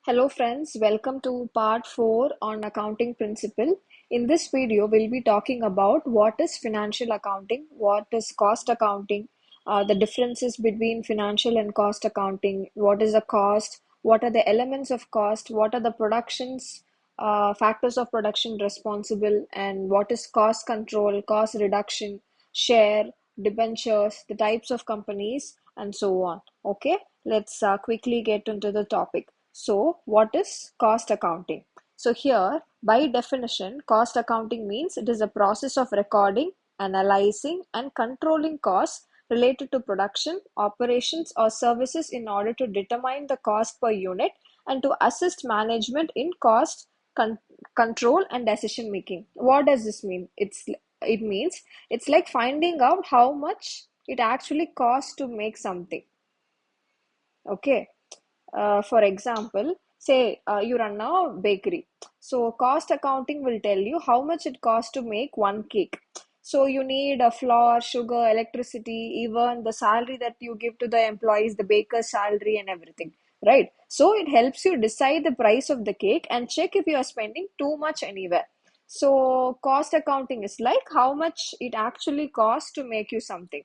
Hello friends, welcome to part 4 on accounting principle. In this video, we'll be talking about what is financial accounting, what is cost accounting, the differences between financial and cost accounting, what is the cost, what are the elements of cost, what are the factors of production responsible, and what is cost control, cost reduction, share, debentures, the types of companies, and so on. Okay, let's quickly get into the topic. So, what is cost accounting? So, here, by definition, cost accounting means it is a process of recording, analyzing, and controlling costs related to production, operations, or services in order to determine the cost per unit and to assist management in cost con- control and decision making. What does this mean? It means it's like finding out how much it actually costs to make something. Okay. For example, say you run a bakery. So cost accounting will tell you how much it costs to make one cake. So you need a flour, sugar, electricity, even the salary that you give to the employees, the baker's salary and everything, right? So it helps you decide the price of the cake and check if you are spending too much anywhere. So cost accounting is like how much it actually costs to make you something,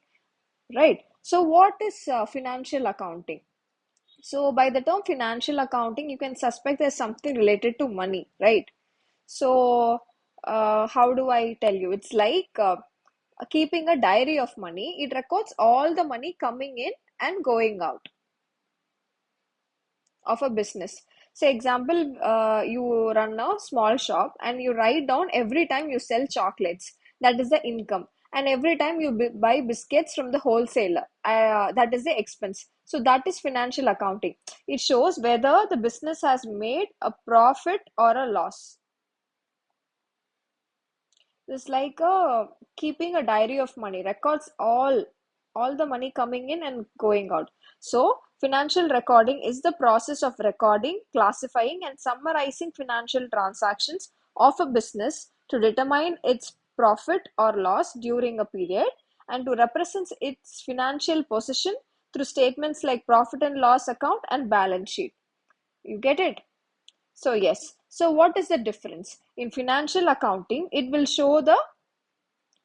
right? So what is financial accounting? So, by the term financial accounting, you can suspect there's something related to money, right? So, how do I tell you? It's like keeping a diary of money. It records all the money coming in and going out of a business. Say, example, you run a small shop and you write down every time you sell chocolates. That is the income. And every time you buy biscuits from the wholesaler, that is the expense. So that is financial accounting. It shows whether the business has made a profit or a loss. It's like keeping a diary of money, records all the money coming in and going out. So financial recording is the process of recording, classifying, and summarizing financial transactions of a business to determine its profit or loss during a period and to represent its financial position through statements like profit and loss account and balance sheet. You get it? So yes. So what is the difference? In financial accounting, it will show the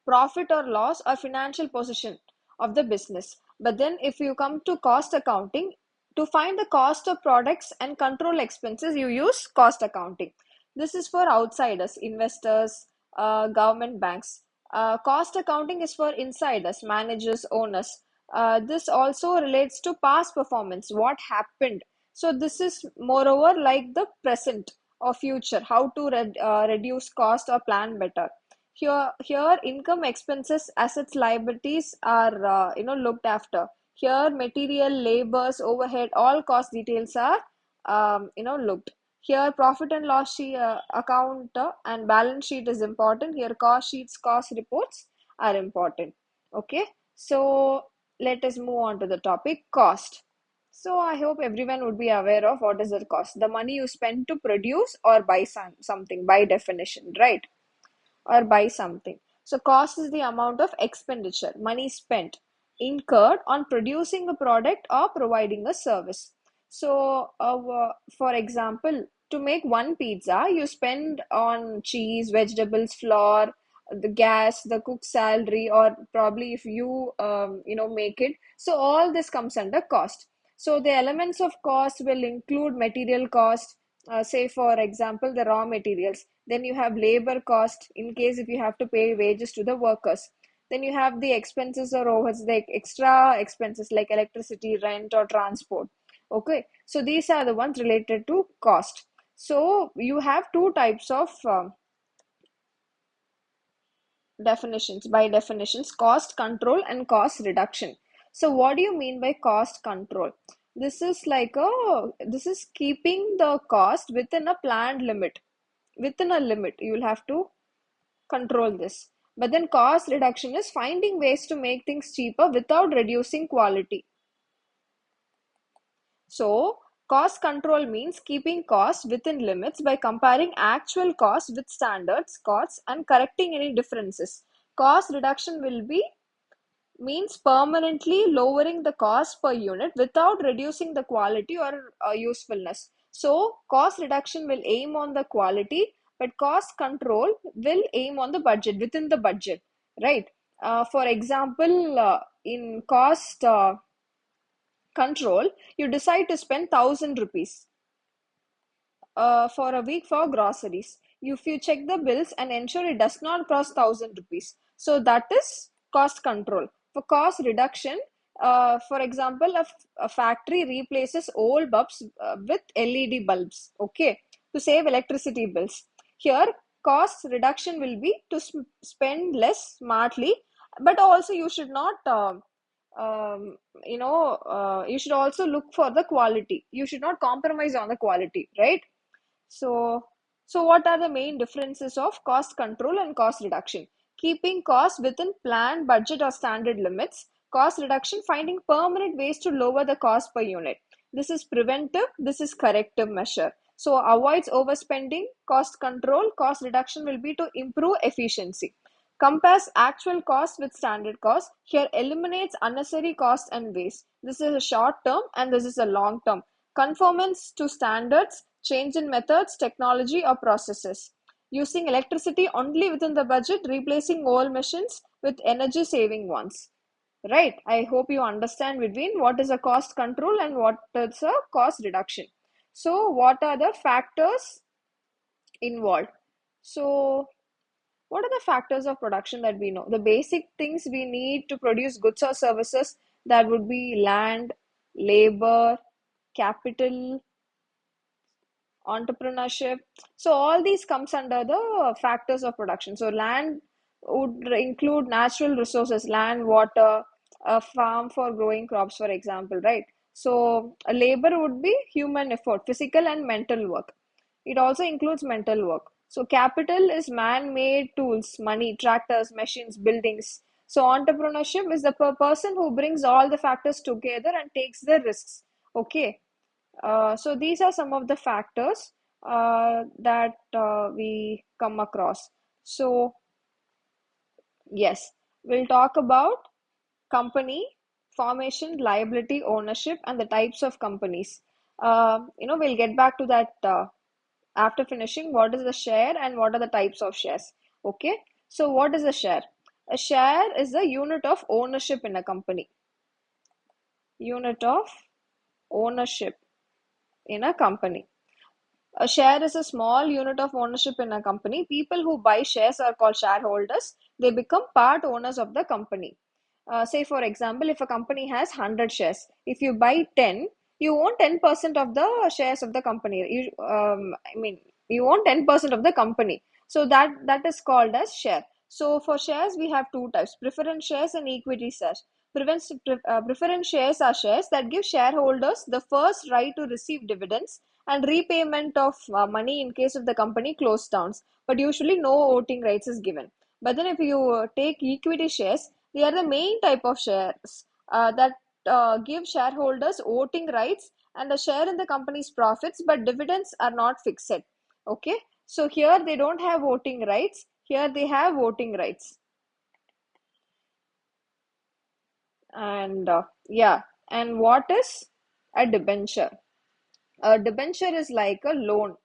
profit or loss or financial position of the business. But then if you come to cost accounting, to find the cost of products and control expenses, you use cost accounting. This is for outsiders, investors, government banks. Cost accounting is for insiders, managers, owners. This also relates to past performance, what happened. So this is moreover like the present or future, how to reduce cost or plan better. Here income, expenses, assets, liabilities are looked after. Here material, labors, overhead, all cost details are looked. Here profit and loss account and balance sheet is important. Here cost sheets, cost reports are important. Okay, so let us move on to the topic cost. So I hope everyone would be aware of what is the cost. The money you spend to produce or buy something by definition, right? Or buy something. So cost is the amount of expenditure, money spent, incurred on producing a product or providing a service. So, for example, to make one pizza, you spend on cheese, vegetables, flour, the gas, the cook's salary, or probably if you make it. So all this comes under cost. So the elements of cost will include material cost, say for example the raw materials. Then you have labor cost in case if you have to pay wages to the workers. Then you have the expenses or overheads, like extra expenses like electricity, rent, or transport. Okay, so these are the ones related to cost. So you have two types of definitions. By definitions, cost control and cost reduction. So what do you mean by cost control? This is keeping the cost within a planned limit. Within a limit, you will have to control this. But then cost reduction is finding ways to make things cheaper without reducing quality. So cost control means keeping costs within limits by comparing actual costs with standards costs and correcting any differences. Cost reduction will be means permanently lowering the cost per unit without reducing the quality or usefulness. So cost reduction will aim on the quality, but cost control will aim on the budget, within the budget, right? For example, in cost control, you decide to spend 1,000 rupees for a week for groceries. If you check the bills and ensure it does not cross 1,000 rupees, so that is cost control. For cost reduction, for example, a factory replaces old bulbs with LED bulbs, okay, to save electricity bills. Here, cost reduction will be to spend less smartly, but also you should not you should also look for the quality. You should not compromise on the quality, right? So, what are the main differences of cost control and cost reduction? Keeping costs within planned budget or standard limits. Cost reduction, finding permanent ways to lower the cost per unit. This is preventive, this is corrective measure. So, avoids overspending. Cost control, cost reduction will be to improve efficiency. Compares actual cost with standard cost. Here eliminates unnecessary cost and waste. This is a short term and this is a long term. Conformance to standards, change in methods, technology, or processes. Using electricity only within the budget, replacing old machines with energy saving ones. Right? I hope you understand between what is a cost control and what is a cost reduction. So, what are the factors involved? So, what are the factors of production that we know? The basic things we need to produce goods or services, that would be land, labor, capital, entrepreneurship. So all these comes under the factors of production. So land would include natural resources, land, water, a farm for growing crops, for example, right? So a labor would be human effort, physical and mental work. It also includes mental work. So capital is man-made tools, money, tractors, machines, buildings. So entrepreneurship is the person who brings all the factors together and takes the risks. Okay. So these are some of the factors that we come across. So yes, we'll talk about company formation, liability, ownership, and the types of companies. We'll get back to that after finishing. What is the share and what are the types of shares? Okay. So what is a share? A share is a unit of ownership in a company. Unit of ownership in a company. A share is a small unit of ownership in a company. People who buy shares are called shareholders. They become part owners of the company. Say, for example, if a company has 100 shares, if you buy 10, you own 10% of the shares of the company. You own 10% of the company. So that is called as share. So for shares, we have two types: preference shares and equity shares. Preference shares are shares that give shareholders the first right to receive dividends and repayment of money in case of the company closed down, but usually no voting rights is given. But then if you take equity shares, they are the main type of shares that give shareholders voting rights and a share in the company's profits, but dividends are not fixed. Okay, so here they don't have voting rights, here they have voting rights. And yeah, and what is a debenture? A debenture is like a loan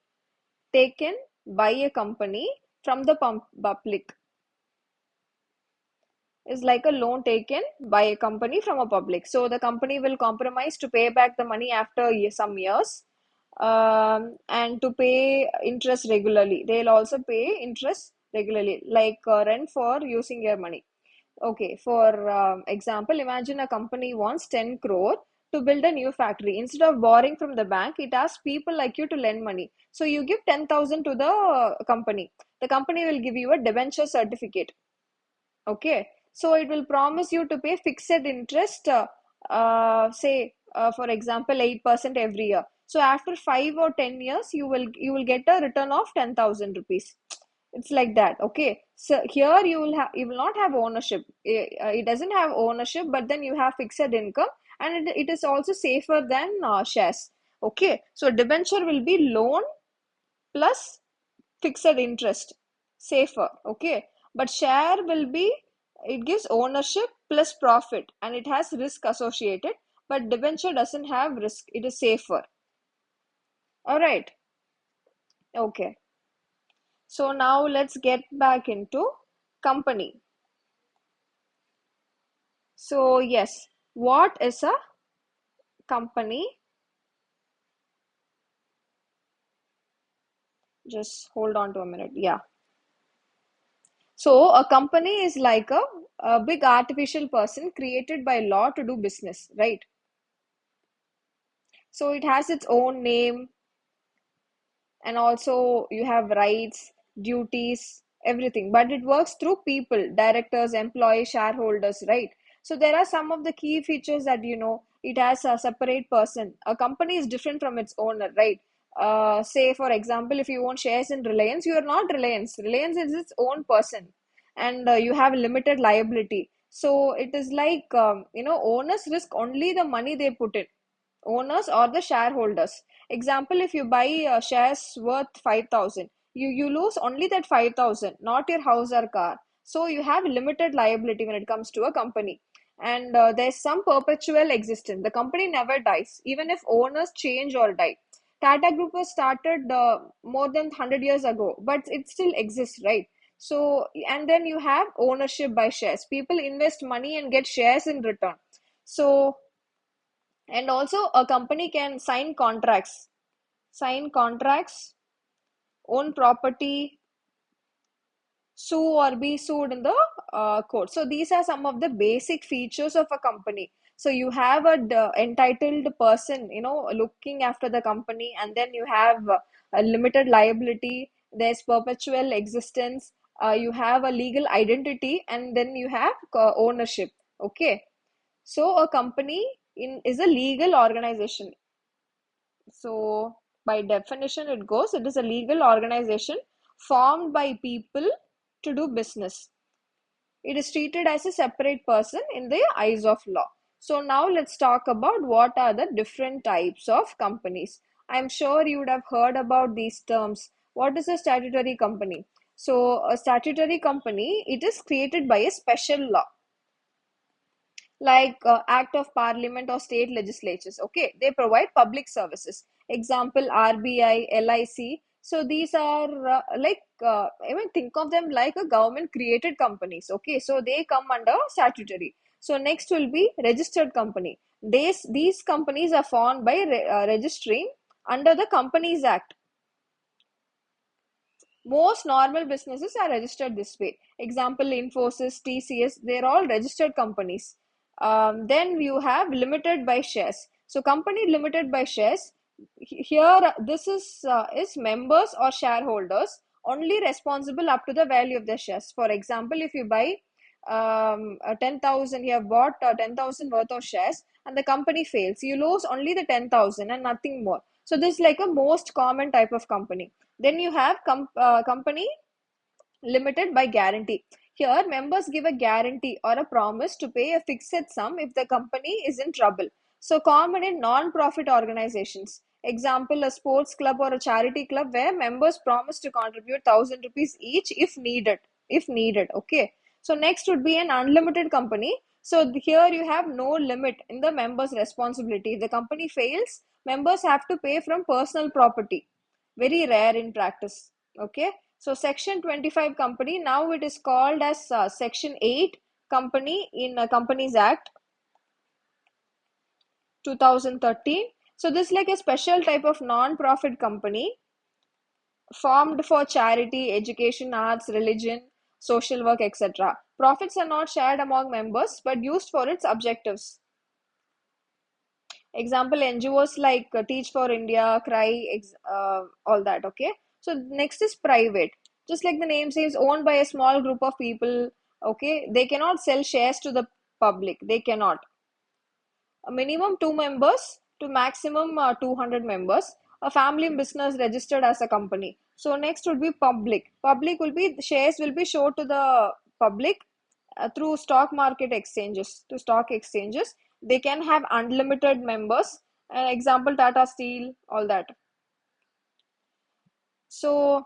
taken by a company from the public. Is like a loan taken by a company from a public. So the company will compromise to pay back the money after some years, and to pay interest regularly. They'll also pay interest regularly, like rent for using your money. Okay, for example, imagine a company wants 10 crore to build a new factory. Instead of borrowing from the bank, it asks people like you to lend money. So you give 10,000 to the company. The company will give you a debenture certificate. Okay, so it will promise you to pay fixed interest, say for example 8% every year. So after 5 or 10 years, you will get a return of 10,000 rupees. It's like that. Okay, so here you will not have ownership. It doesn't have ownership, but then you have fixed income, and it is also safer than shares. Okay, so debenture will be loan plus fixed interest, safer. Okay, but share will be, it gives ownership plus profit and it has risk associated, but debenture doesn't have risk, it is safer. All right. Okay. So now let's get back into company. So yes, what is a company? Just hold on to a minute. Yeah. So a company is like a big artificial person created by law to do business, right? So it has its own name, and also you have rights, duties, everything, but it works through people, directors, employees, shareholders, right? So there are some of the key features that it has a separate person. A company is different from its owner, right? Say for example, if you own shares in Reliance, you are not Reliance is its own person, and you have limited liability. So it is like, owners risk only the money they put in, owners or the shareholders. Example, if you buy shares worth 5,000, you lose only that 5,000, not your house or car. So you have limited liability when it comes to a company. And there's some perpetual existence. The company never dies, even if owners change or die. Tata Group was started more than 100 years ago, but it still exists, right? So, and then you have ownership by shares. People invest money and get shares in return. So, and also a company can sign contracts, own property, sue or be sued in the court. So these are some of the basic features of a company. So you have a entitled person, looking after the company, and then you have a limited liability, there's perpetual existence, you have a legal identity, and then you have ownership. Okay. So a company is a legal organization. So, by definition, it is a legal organization formed by people to do business. It is treated as a separate person in the eyes of law. So, now let's talk about what are the different types of companies. I'm sure you would have heard about these terms. What is a statutory company? So, a statutory company, it is created by a special law, like act of parliament or state legislatures. Okay, they provide public services. Example, RBI, LIC. So these are I mean, think of them like a government created companies. Okay, so they come under statutory. So next will be registered company. These companies are formed by registering under the Companies Act. Most normal businesses are registered this way. Example, Infosys, TCS, they're all registered companies. Then you have limited by shares. So company limited by shares. Here, this is members or shareholders only responsible up to the value of the shares. For example, if you buy 10,000, you have bought 10,000 worth of shares, and the company fails, you lose only the 10,000 and nothing more. So this is like a most common type of company. Then you have company limited by guarantee. Here, members give a guarantee or a promise to pay a fixed sum if the company is in trouble. So, common in non-profit organizations. Example, a sports club or a charity club where members promise to contribute 1,000 rupees each if needed. If needed, okay. So, next would be an unlimited company. So, here you have no limit in the members' responsibility. If the company fails, members have to pay from personal property. Very rare in practice. Okay. So Section 25 company, now it is called as Section 8 company in Companies Act 2013. So this is like a special type of non-profit company formed for charity, education, arts, religion, social work, etc. Profits are not shared among members but used for its objectives. Example, NGOs like Teach for India, Cry, all that. Okay. So next is private. Just like the name says, owned by a small group of people. Okay. They cannot sell shares to the public. They cannot. A minimum 2 members to maximum 200 members. A family business registered as a company. So next would be public. Public will be, the shares will be shown to the public through stock market exchanges, to stock exchanges. They can have unlimited members. Example, Tata Steel, all that. So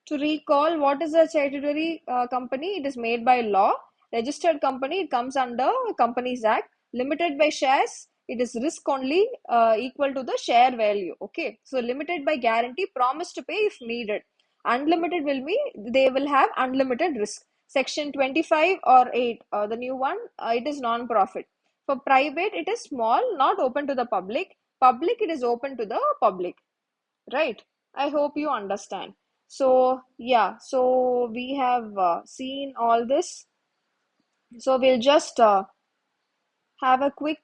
to recall, what is a statutory company? It is made by law. Registered company, it comes under Companies Act. Limited by shares, it is risk only equal to the share value. Okay, so limited by guarantee, promise to pay if needed. Unlimited will be they will have unlimited risk. Section 25 or 8, the new one, it is non-profit. For private, it is small, not open to the public. Public, it is open to the public. Right? I hope you understand. So, yeah, so we have seen all this. So, we'll just have a quick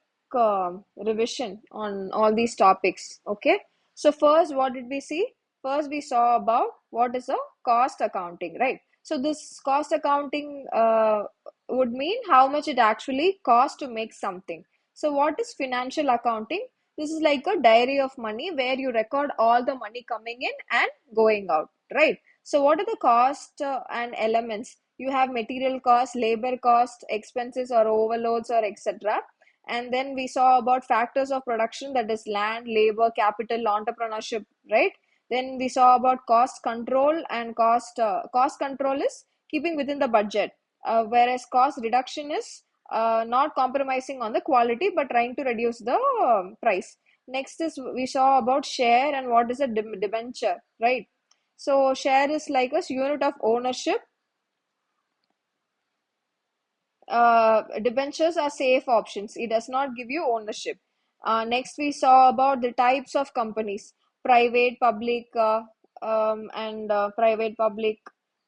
revision on all these topics. Okay. So first, what did we see? First, we saw about what is a cost accounting, right? So this cost accounting would mean how much it actually costs to make something. So what is financial accounting? This is like a diary of money where you record all the money coming in and going out, right? So what are the cost and elements? You have material cost, labor cost, expenses or overloads or etc. And then we saw about factors of production, that is land, labor, capital, entrepreneurship, right? Then we saw about cost control, and cost control is keeping within the budget, whereas cost reduction is not compromising on the quality but trying to reduce the price. Next is we saw about share and what is a debenture, right? So share is like a unit of ownership. Debentures are safe options. It does not give you ownership. Next, we saw about the types of companies: private, public, and private, public.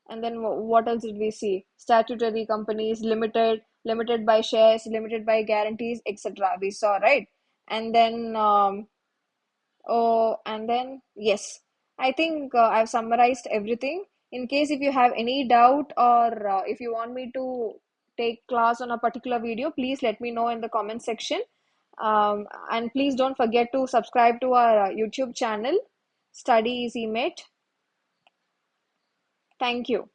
And then what else did we see? Statutory companies, limited, limited by shares, limited by guarantees, etc. We saw, right? And then oh, and then, yes, I think I've summarized everything. In case if you have any doubt, or if you want me to take class on a particular video, please let me know in the comment section. And please don't forget to subscribe to our YouTube channel, Study Easy Mate. Thank you.